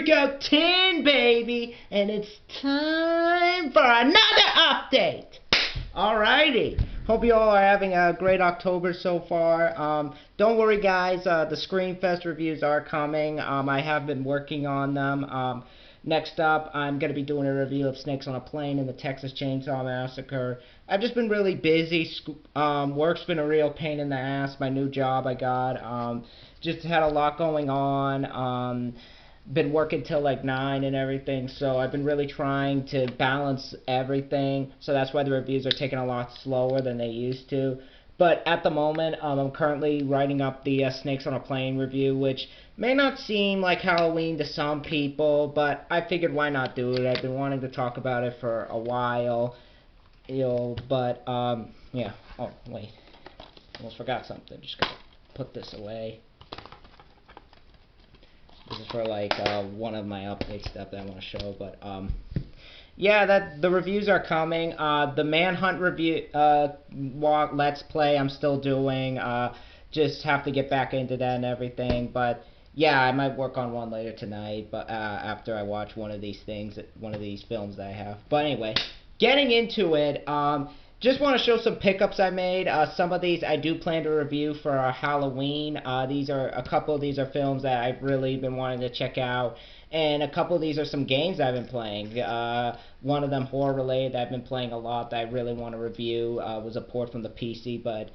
we go 10, baby, and it's time for another update. Alrighty. Hope you all are having a great October so far. Don't worry, guys. The Screamfest reviews are coming. I have been working on them. Next up, I'm going to be doing a review of Snakes on a Plane and the Texas Chainsaw Massacre. I've just been really busy. Work's been a real pain in the ass. My new job I got. Just had a lot going on. Been working till like 9 and everything, so I've been really trying to balance everything. So that's why the reviews are taking a lot slower than they used to. But at the moment, I'm currently writing up the Snakes on a Plane review, which may not seem like Halloween to some people, but I figured why not do it. I've been wanting to talk about it for a while, yeah. Oh, wait. Almost forgot something. Just gotta put this away. This is for like one of my update stuff that I want to show, but yeah, the reviews are coming. The Manhunt review Let's Play I'm still doing. Just have to get back into that and everything, but yeah, I might work on one later tonight, but after I watch one of these films that I have. But anyway, getting into it, just want to show some pickups I made. Some of these I do plan to review for Halloween. A couple of these are films that I've really been wanting to check out, and a couple of these are some games I've been playing. One of them horror related that I've been playing a lot that I really want to review was a port from the PC, but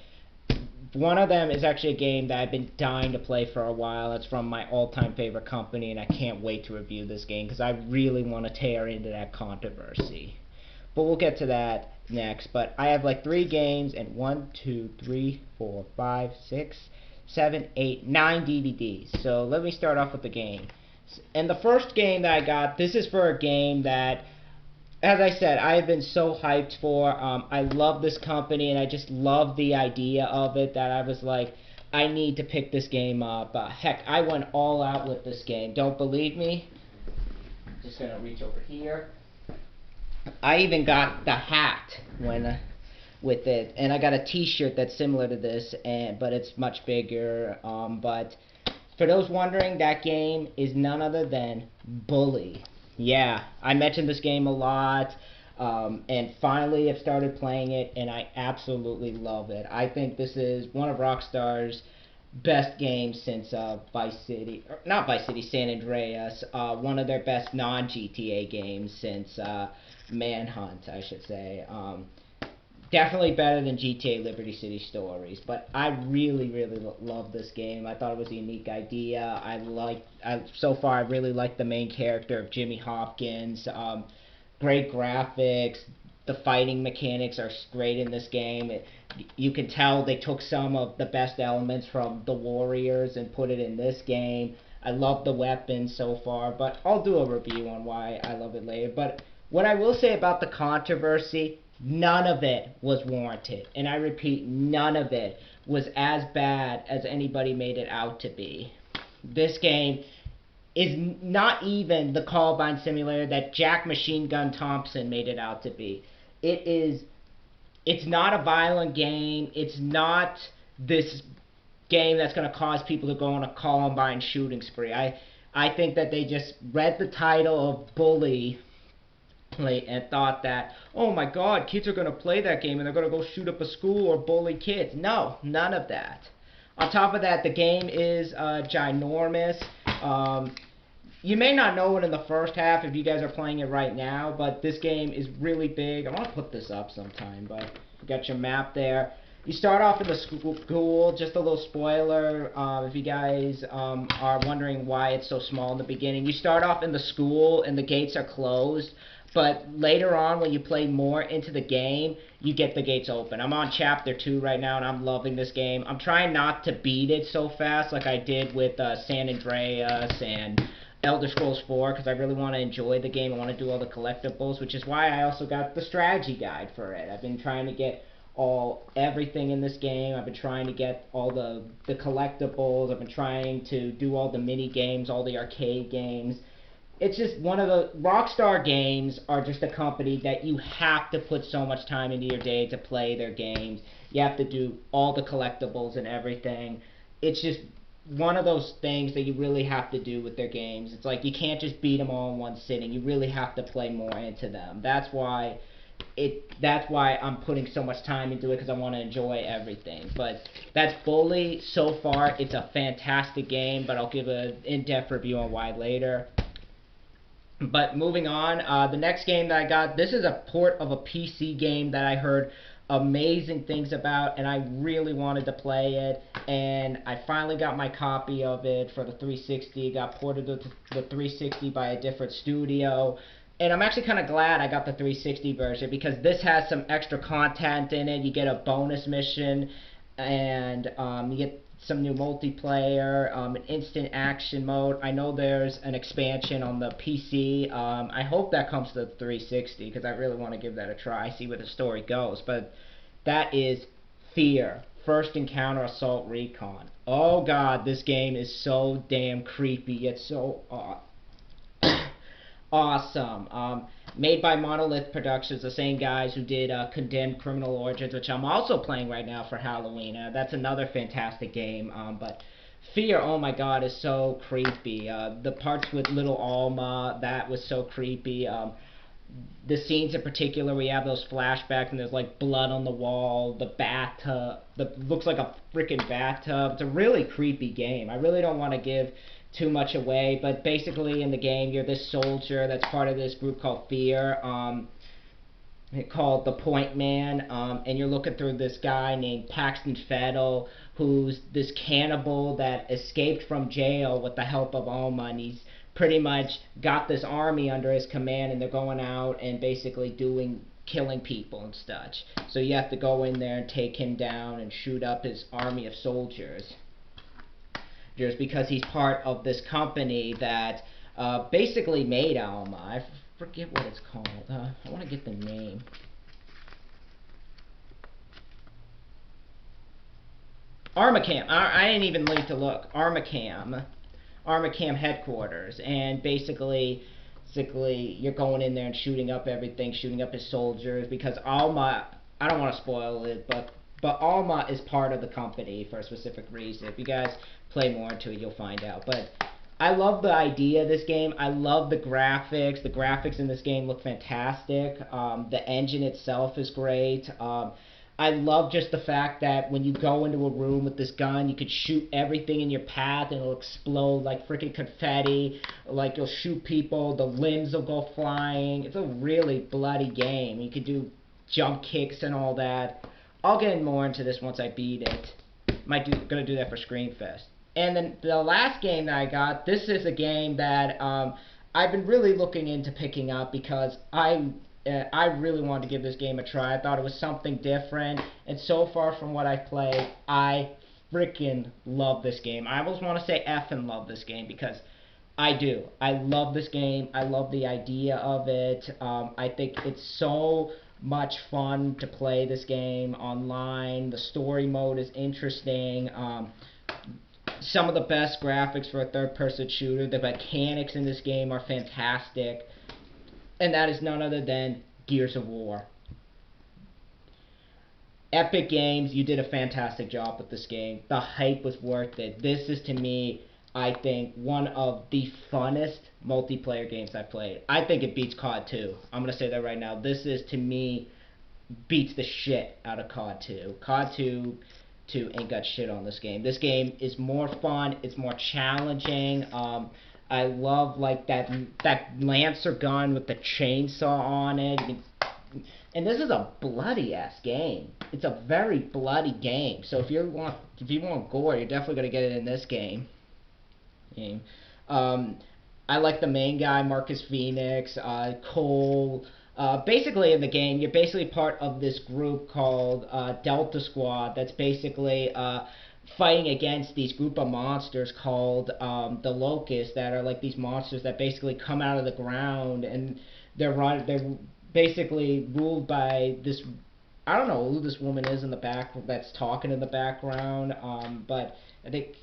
one of them is actually a game that I've been dying to play for a while. It's from my all-time favorite company, and I can't wait to review this game because I really want to tear into that controversy. But we'll get to that next. But I have like 3 games and 1, 2, 3, 4, 5, 6, 7, 8, 9 DVDs. So let me start off with the game. And the first game that I got, this is for a game that, as I said, I have been so hyped for. I love this company, and I just love the idea of it, that I was like, I need to pick this game up. Heck, I went all out with this game. Don't believe me? I'm just going to reach over here. I even got the hat with it, and I got a t-shirt that's similar to this, but it's much bigger. But for those wondering, that game is none other than Bully. Yeah, I mentioned this game a lot, and finally I've started playing it, and I absolutely love it. I think this is one of Rockstar's best games since San Andreas, one of their best non-GTA games since Manhunt, I should say. Definitely better than GTA Liberty City Stories, but I really, really love this game. I thought it was a unique idea. So far, I really like the main character of Jimmy Hopkins. Great graphics. The fighting mechanics are great in this game. You can tell they took some of the best elements from The Warriors and put it in this game. I love the weapons so far, but I'll do a review on why I love it later. But what I will say about the controversy, none of it was warranted. And I repeat, none of it was as bad as anybody made it out to be. This game is not even the Columbine simulator that Jack Machine Gun Thompson made it out to be. It's not a violent game. It's not this game that's going to cause people to go on a Columbine shooting spree. I think that they just read the title of Bully and thought that, oh my god, kids are going to play that game and they're going to go shoot up a school or bully kids. No, none of that. On top of that, the game is ginormous. You may not know it in the first half if you guys are playing it right now, but this game is really big. I want to put this up sometime, but you got your map there. You start off in the school, just a little spoiler, if you guys are wondering why it's so small in the beginning. You start off in the school and the gates are closed, but later on when you play more into the game, you get the gates open. I'm on chapter 2 right now and I'm loving this game. I'm trying not to beat it so fast like I did with San Andreas and Elder Scrolls 4, because I really want to enjoy the game. I want to do all the collectibles, which is why I also got the strategy guide for it. I've been trying to get everything in this game. I've been trying to get all the collectibles. I've been trying to do all the mini games, all the arcade games. It's just one of the Rockstar games are just a company that you have to put so much time into your day to play their games. You have to do all the collectibles and everything. It's just one of those things that you really have to do with their games. It's like you can't just beat them all in one sitting. You really have to play more into them. That's why I'm putting so much time into it, because I want to enjoy everything. But that's Bully. So far, it's a fantastic game, but I'll give an in-depth review on why later. But moving on, the next game that I got, this is a port of a PC game that I heard amazing things about, and I really wanted to play it, and I finally got my copy of it for the 360. It got ported to the 360 by a different studio, and I'm actually kind of glad I got the 360 version, because this has some extra content in it. You get a bonus mission, and you get some new multiplayer, an instant action mode. I know there's an expansion on the PC. I hope that comes to the 360, because I really want to give that a try, see where the story goes. But that is Fear, First Encounter Assault Recon. Oh god, this game is so damn creepy, yet so awesome. Made by Monolith Productions, the same guys who did Condemned Criminal Origins, which I'm also playing right now for Halloween. That's another fantastic game. But Fear, oh my god, is so creepy. The parts with little Alma, that was so creepy. The scenes in particular, we have those flashbacks and there's like blood on the wall, the bathtub, looks like a freaking bathtub. It's a really creepy game. I really don't want to give too much away, but basically in the game you're this soldier that's part of this group called Fear, called the Point Man, and you're looking through this guy named Paxton Fettel, who's this cannibal that escaped from jail with the help of Alma, and he's pretty much got this army under his command, and they're going out and basically killing people and such. So you have to go in there and take him down and shoot up his army of soldiers. Just because he's part of this company that basically made Alma. I forget what it's called. I want to get the name. Armacam. I didn't even need to look. Armacam headquarters, and basically you're going in there and shooting up everything, shooting up his soldiers, because Alma, I don't want to spoil it, but Alma is part of the company for a specific reason. If you guys play more into it, you'll find out. But I love the idea of this game. I love the graphics. The graphics in this game look fantastic. The engine itself is great. I love just the fact that when you go into a room with this gun, you could shoot everything in your path and it'll explode like freaking confetti. Like, you'll shoot people, the limbs will go flying. It's a really bloody game. You could do jump kicks and all that. I'll get more into this once I beat it. Gonna do that for Screamfest. And then the last game that I got, this is a game that I've been really looking into picking up, because I really wanted to give this game a try. I thought it was something different, and so far from what I've played, I freaking love this game. I almost want to say effing love this game, because I do. I love this game. I love the idea of it. I think it's so much fun to play this game online. The story mode is interesting. Some of the best graphics for a third-person shooter. The mechanics in this game are fantastic. And that is none other than Gears of War. Epic Games, you did a fantastic job with this game. The hype was worth it. This is, to me, I think, one of the funnest multiplayer games I've played. I think it beats COD 2. I'm going to say that right now. This is, to me, beats the shit out of COD 2. COD 2 ain't got shit on this game. This game is more fun. It's more challenging. I love like that Lancer gun with the chainsaw on it. And this is a bloody ass game. It's a very bloody game. So if you want gore, you're definitely gonna get it in this game. I like the main guy, Marcus Phoenix, Cole. Basically in the game, you're basically part of this group called Delta Squad. That's basically fighting against these group of monsters called the Locusts, that are like these monsters that basically come out of the ground, and they're basically ruled by this, I don't know who this woman is in the back that's talking in the background, but I think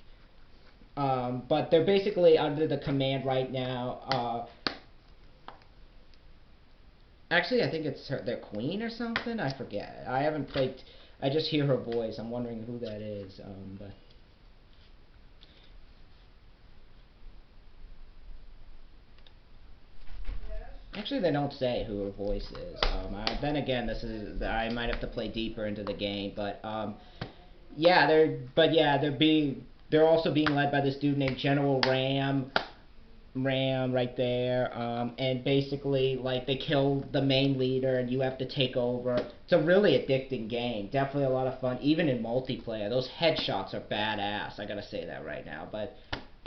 but they're basically under the command right now. Actually, I think it's their queen or something. I forget. I haven't played. I just hear her voice. I'm wondering who that is. Actually, they don't say who her voice is. Then again, I might have to play deeper into the game, but yeah, they're also being led by this dude named General Ram right there, and basically, like, they kill the main leader and you have to take over. It's a really addicting game, definitely a lot of fun, even in multiplayer. Those headshots are badass, I gotta say that right now, but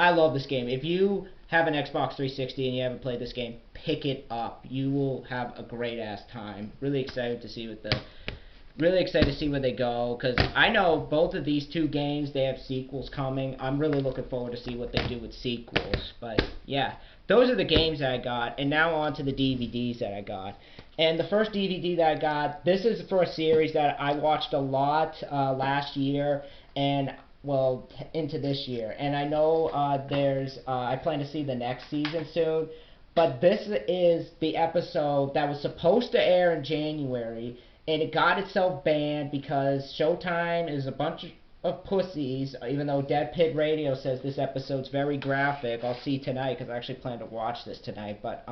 I love this game. If you have an Xbox 360 and you haven't played this game, pick it up. You will have a great ass time. Really excited to see where they go, because I know both of these two games, they have sequels coming. I'm really looking forward to see what they do with sequels. But yeah, those are the games that I got, and now on to the DVDs that I got. And the first DVD that I got, this is for a series that I watched a lot last year, and well, into this year. And I know I plan to see the next season soon, but this is the episode that was supposed to air in January, and it got itself banned because Showtime is a bunch of pussies, even though Dead Pit Radio says this episode's very graphic. I'll see tonight, because I actually plan to watch this tonight, but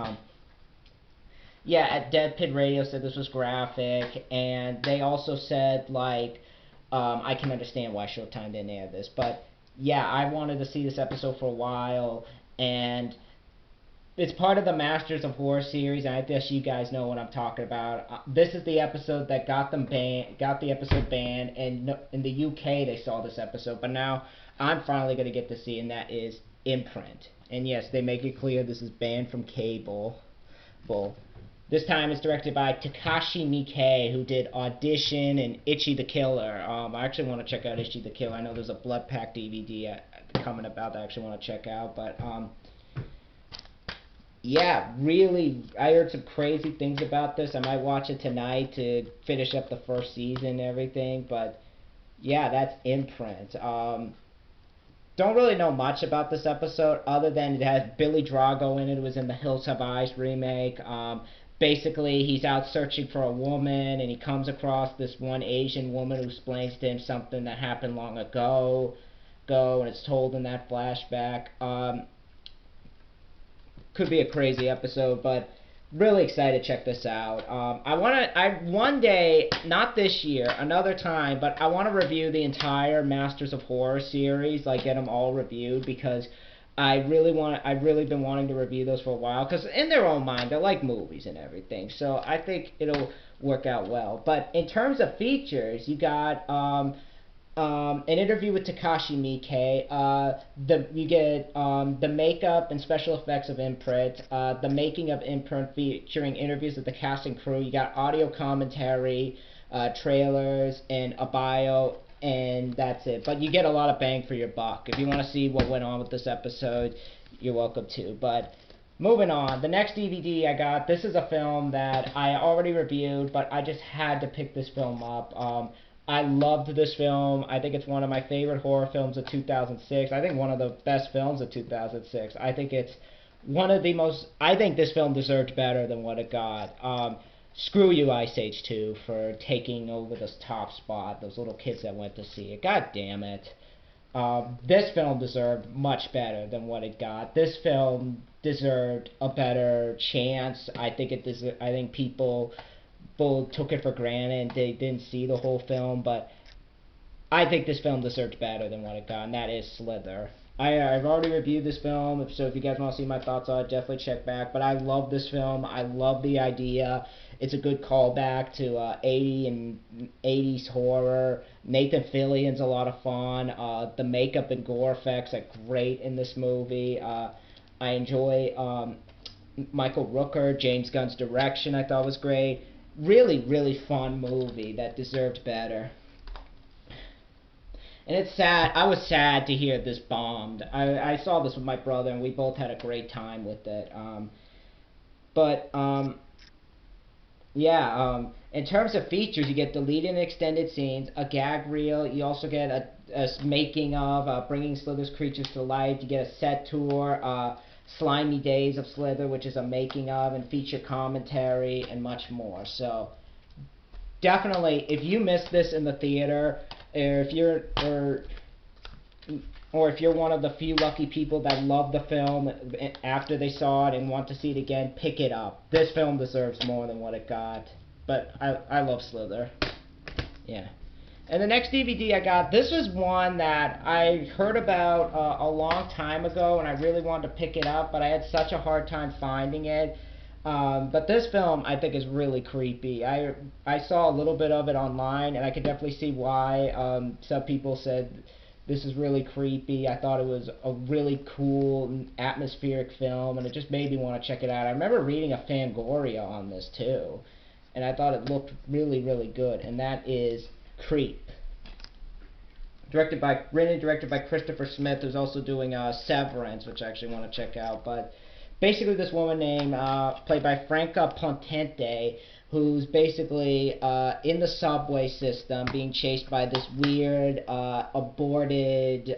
yeah, at Dead Pit Radio said this was graphic, and they also said, like, I can understand why Showtime didn't air this, but yeah, I wanted to see this episode for a while, and it's part of the Masters of Horror series, and I guess you guys know what I'm talking about. This is the episode that got the episode banned, and in the UK they saw this episode, but now I'm finally going to get to see, and that is Imprint. And yes, they make it clear this is banned from cable. This time it's directed by Takashi Miike, who did Audition and Itchy the Killer. I actually want to check out Itchy the Killer. I know there's a Blood Pack DVD coming about that I actually want to check out, but yeah, really, I heard some crazy things about this. I might watch it tonight to finish up the first season and everything, but yeah, that's Imprint. Don't really know much about this episode other than it has Billy Drago in it. It was in the Hills Have Eyes remake. Basically, he's out searching for a woman, and he comes across this one Asian woman who explains to him something that happened long ago, and it's told in that flashback. Could be a crazy episode, but really excited to check this out. One day, not this year, another time, but I want to review the entire Masters of Horror series, like get them all reviewed, because I've really been wanting to review those for a while, because in their own mind, they're like movies and everything, so I think it'll work out well. But in terms of features, you got an interview with Takashi Miike. You get the makeup and special effects of Imprint, the making of Imprint featuring interviews with the cast and crew. You got audio commentary, trailers, and a bio, and that's it. But you get a lot of bang for your buck. If you want to see what went on with this episode, you're welcome to. But moving on, the next DVD I got, this is a film that I already reviewed, but I just had to pick this film up. I loved this film. I think it's one of my favorite horror films of 2006. I think one of the best films of 2006. I think it's one of the most... I think this film deserved better than what it got. Screw you, Ice Age 2, for taking over this top spot. Those little kids that went to see it. God damn it. This film deserved much better than what it got. This film deserved a better chance. I think people took it for granted and they didn't see the whole film, but I think this film deserved better than what it got, and that is Slither. I've already reviewed this film, so if you guys want to see my thoughts on it, definitely check back. But I love this film. I love the idea. It's a good callback to 80s horror. Nathan Fillion's a lot of fun. The makeup and gore effects are great in this movie. I enjoy Michael Rooker. James Gunn's direction I thought was great. Really, really fun movie that deserved better. And it's sad. I was sad to hear this bombed. I saw this with my brother, and we both had a great time with it. In terms of features, you get deleted and extended scenes, a gag reel. You also get a making of, bringing Slither's creatures to life. You get a set tour, Slimy Days of Slither, which is a making of, and feature commentary, and much more. So, definitely, if you missed this in the theater, or or if you're one of the few lucky people that love the film after they saw it and want to see it again, pick it up. This film deserves more than what it got. But I love Slither. Yeah. And the next DVD I got, this was one that I heard about a long time ago, and I really wanted to pick it up, but I had such a hard time finding it. But this film, I think, is really creepy. I saw a little bit of it online, and I could definitely see why some people said this is really creepy. I thought it was a really cool, atmospheric film, and it just made me want to check it out. I remember reading a Fangoria on this, too, and I thought it looked really, really good, and that is Creep. Written and directed by Christopher Smith, who's also doing Severance, which I actually want to check out. But basically, this woman named, played by Franca Potente, who's basically in the subway system, being chased by this weird, aborted,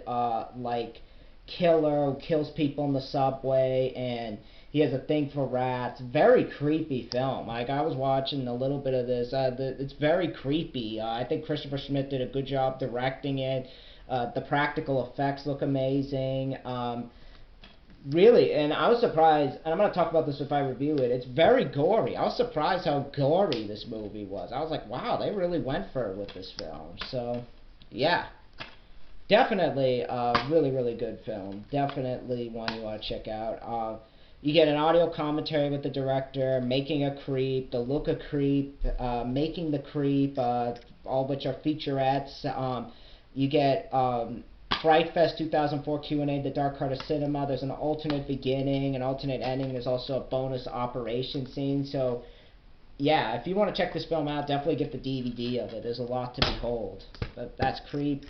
like, killer who kills people in the subway, and he has a thing for rats. Very creepy film. Like, I was watching a little bit of this. It's very creepy. I think Christopher Smith did a good job directing it. The practical effects look amazing. Really, and I was surprised, and I'm going to talk about this if I review it, it's very gory. I was surprised how gory this movie was. I was like, wow, they really went for it with this film. So, yeah. Definitely a really, really good film. Definitely one you want to check out. You get an audio commentary with the director, making a creep, the look of Creep, making the creep, all which are featurettes. You get Fright Fest 2004 Q&A, The Dark Heart of Cinema. There's an alternate beginning, an alternate ending. There's also a bonus operation scene. So, yeah, if you want to check this film out, definitely get the DVD of it. There's a lot to behold. But that's Creep.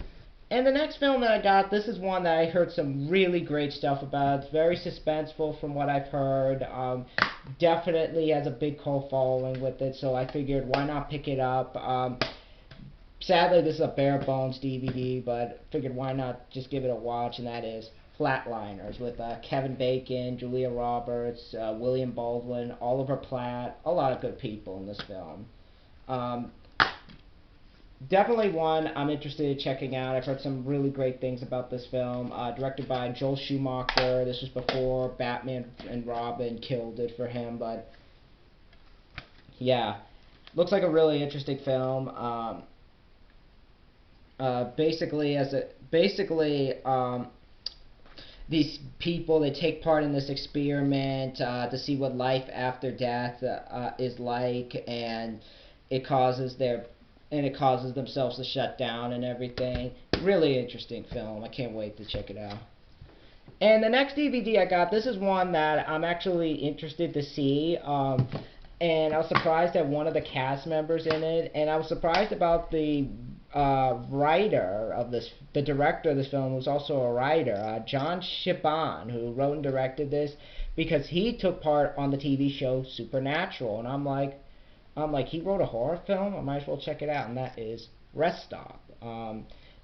And the next film that I got, this is one that I heard some really great stuff about. It's very suspenseful from what I've heard. Definitely has a big cult following with it, so I figured why not pick it up. Sadly, this is a bare bones DVD, but figured why not just give it a watch, and that is Flatliners with Kevin Bacon, Julia Roberts, William Baldwin, Oliver Platt, a lot of good people in this film. Definitely one I'm interested in checking out. I've heard some really great things about this film. Directed by Joel Schumacher. This was before Batman and Robin killed it for him, but yeah, looks like a really interesting film. These people, they take part in this experiment to see what life after death is like, and it causes themselves to shut down and everything. Really interesting film. I can't wait to check it out. And the next DVD I got, this is one that I'm actually interested to see. And I was surprised at one of the cast members in it. And I was surprised about the writer of this, the director of this film, who's also a writer, John Shiban, who wrote and directed this, because he took part on the TV show Supernatural. And I'm like, he wrote a horror film? I might as well check it out, and that is Rest Stop.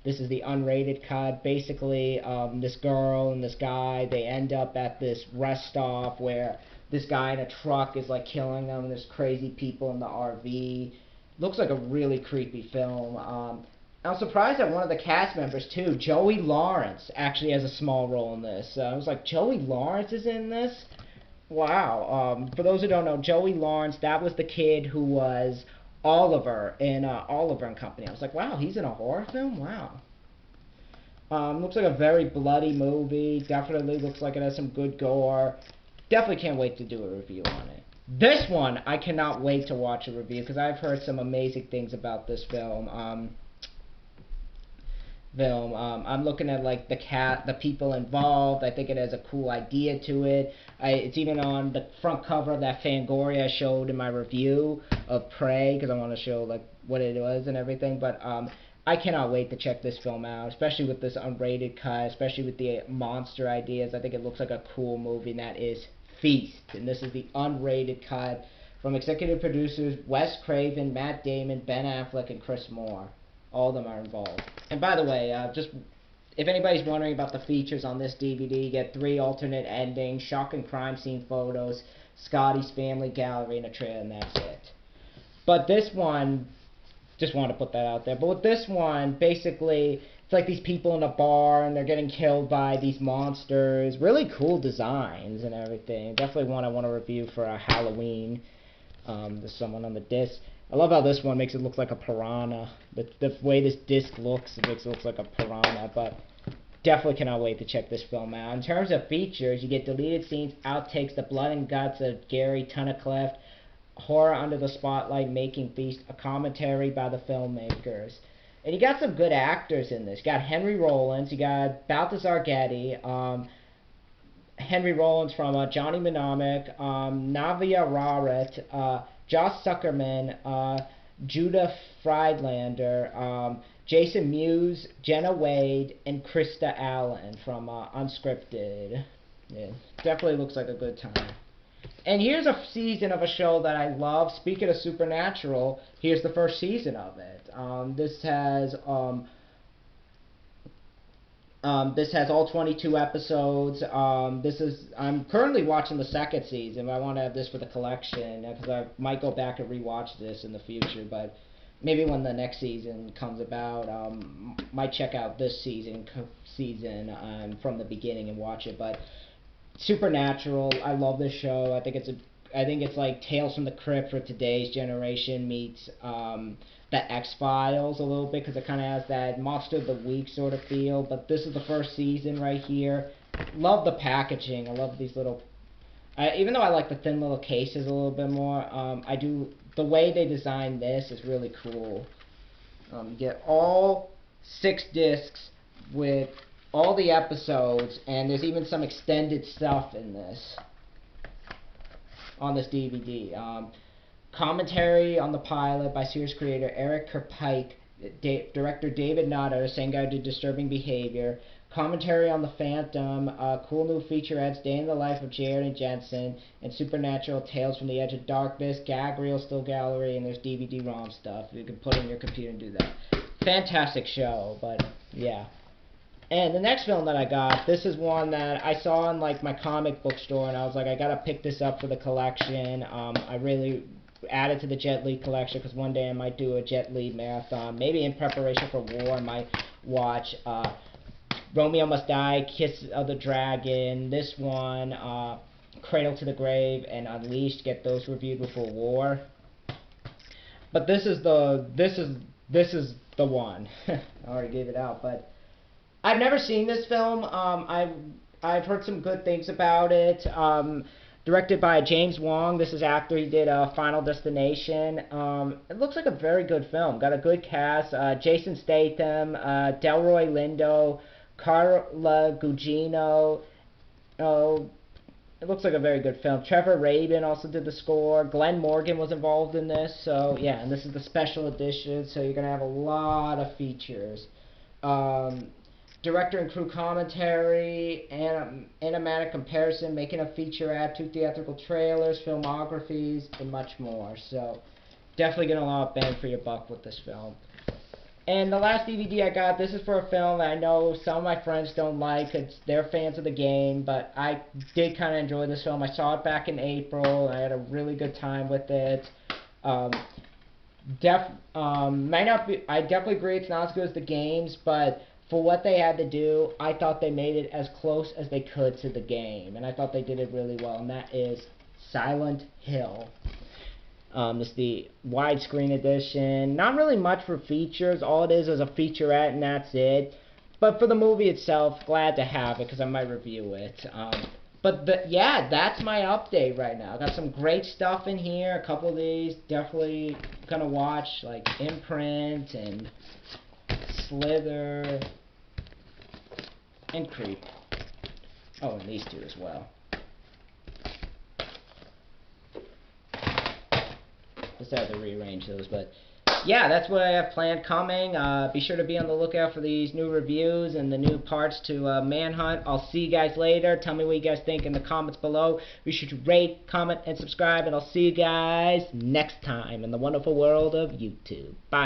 This is the unrated cut. Basically, this girl and this guy, they end up at this rest stop where this guy in a truck is like killing them, and there's crazy people in the RV. Looks like a really creepy film. I was surprised that one of the cast members, too, Joey Lawrence, actually has a small role in this. I was like, Joey Lawrence is in this? Wow. For those who don't know, Joey Lawrence, that was the kid who was Oliver in Oliver and Company. I was like, wow, he's in a horror film? Wow. Looks like a very bloody movie. Definitely looks like it has some good gore. Definitely can't wait to do a review on it. This one, I cannot wait to watch a review, because I've heard some amazing things about this film. I'm looking at like the people involved. I think it has a cool idea to it. It's even on the front cover of that Fangoria I showed in my review of Prey, because I want to show like what it was and everything. But I cannot wait to check this film out, especially with this unrated cut, especially with the monster ideas. I think it looks like a cool movie, and that is Feast. And this is the unrated cut from executive producers Wes Craven, Matt Damon, Ben Affleck, and Chris Moore. All of them are involved. And by the way, just if anybody's wondering about the features on this DVD, you get 3 alternate endings, shock and crime scene photos, Scotty's family gallery, and a trailer, and that's it. But this one, just want to put that out there. But with this one, basically, it's like these people in a bar and they're getting killed by these monsters. Really cool designs and everything. Definitely one I want to review for a Halloween. There's someone on the disc. I love how this one makes it look like a piranha. The way this disc looks, it makes it look like a piranha. But definitely cannot wait to check this film out. In terms of features, you get deleted scenes, outtakes, the blood and guts of Gary Tunnicliffe, horror under the spotlight, making feast, a commentary by the filmmakers. And you got some good actors in this. You got Henry Rollins, you got Balthazar Getty, Henry Rollins from Johnny Mnemonic, Navia Raret, Josh Zuckerman, Judah Friedlander, Jason Mewes, Jenna Wade, and Krista Allen from Unscripted. Yeah, definitely looks like a good time. And here's a season of a show that I love. Speaking of Supernatural, here's the first season of it. This has all 22 episodes. I'm currently watching the second season, but I want to have this for the collection because I might go back and rewatch this in the future. But maybe when the next season comes about, might check out this season from the beginning and watch it. But Supernatural, I love this show. I think it's like Tales from the Crypt for today's generation meets the X-Files a little bit, because it kind of has that Monster of the Week sort of feel. But this is the first season right here. Love the packaging. I love these little, even though I like the thin little cases a little bit more, I do, the way they designed this is really cool. You get all 6 discs with all the episodes, and there's even some extended stuff in this, on this DVD. Commentary on the pilot by series creator Eric Kirkpike, director David Nutter, same guy who did Disturbing Behavior. Commentary on the Phantom, cool new featurettes, Day in the Life of Jared and Jensen, and Supernatural, Tales from the Edge of Darkness, gag reel, still gallery, and there's DVD-ROM stuff. You can put it in your computer and do that. Fantastic show, but yeah. And the next film that I got, this is one that I saw in like my comic book store, and I was like, I gotta pick this up for the collection. I really added to the Jet Li collection because one day I might do a Jet Li marathon. Maybe in preparation for war, I might watch Romeo Must Die, Kiss of the Dragon, this one, Cradle to the Grave, and Unleashed. Get those reviewed before war. But this is the one. I already gave it out, but I've never seen this film. I've heard some good things about it. Directed by James Wong. This is after he did Final Destination. It looks like a very good film. Got a good cast. Jason Statham, Delroy Lindo, Carla Gugino. Oh, it looks like a very good film. Trevor Rabin also did the score. Glenn Morgan was involved in this. So yeah, and this is the special edition. So you're gonna have a lot of features. Director and crew commentary, animatic comparison, making a featurette, 2 theatrical trailers, filmographies, and much more. So, definitely getting a lot of bang for your buck with this film. And the last DVD I got, this is for a film that I know some of my friends don't like, because they're fans of the game, but I did kind of enjoy this film. I saw it back in April, I had a really good time with it. I definitely agree it's not as good as the games, but for what they had to do, I thought they made it as close as they could to the game, and I thought they did it really well, and that is Silent Hill. This is the widescreen edition. Not really much for features. All it is a featurette, and that's it. But for the movie itself, glad to have it, because I might review it. Yeah, that's my update right now. Got some great stuff in here. A couple of these definitely gonna watch, like Imprint and Slither and Creep. Oh, and these 2 as well. Just have to rearrange those, but yeah, that's what I have planned coming. Be sure to be on the lookout for these new reviews and the new parts to Manhunt. I'll see you guys later. Tell me what you guys think in the comments below. Be sure to rate, comment, and subscribe, and I'll see you guys next time in the wonderful world of YouTube. Bye.